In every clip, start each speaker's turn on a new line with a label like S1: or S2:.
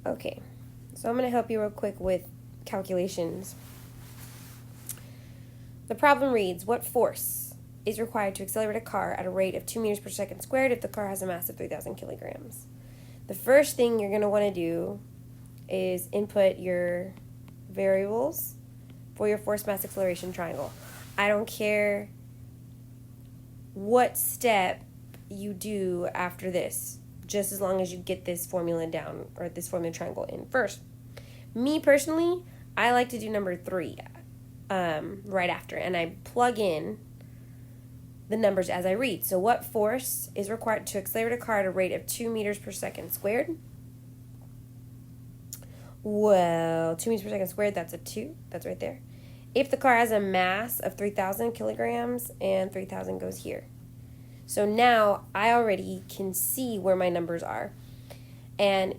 S1: Okay, so I'm going to help you real quick with calculations. The problem reads, what force is required to accelerate a car at a rate of 2 meters per second squared if the car has a mass of 3,000 kilograms? The first thing you're going to want to do is input your variables for your force mass acceleration triangle. I don't care what step you do after this, just as long as you get this formula down, or this formula triangle in first. Me personally, I like to do number 3 right after, and I plug in the numbers as I read. So what force is required to accelerate a car at a rate of 2 meters per second squared? Well, 2 meters per second squared, that's a 2. That's right there. If the car has a mass of 3,000 kilograms, and 3,000 goes here. So now I already can see where my numbers are. And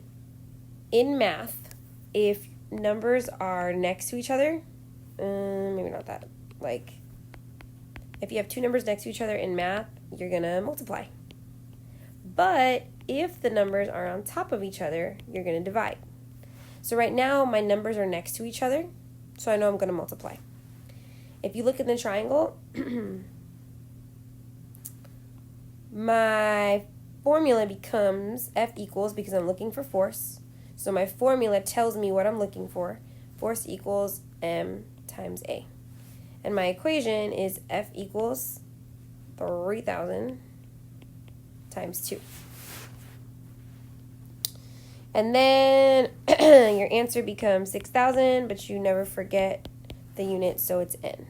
S1: in math, if numbers are next to each other, maybe not that, like, if you have two numbers next to each other in math, you're going to multiply. But if the numbers are on top of each other, you're going to divide. So right now, my numbers are next to each other, so I know I'm going to multiply. If you look at the triangle, my formula becomes F equals, because I'm looking for force. So my formula tells me what I'm looking for. Force equals M times A. And my equation is F equals 3,000 times 2. And then your answer becomes 6,000, but you never forget the unit, so it's N.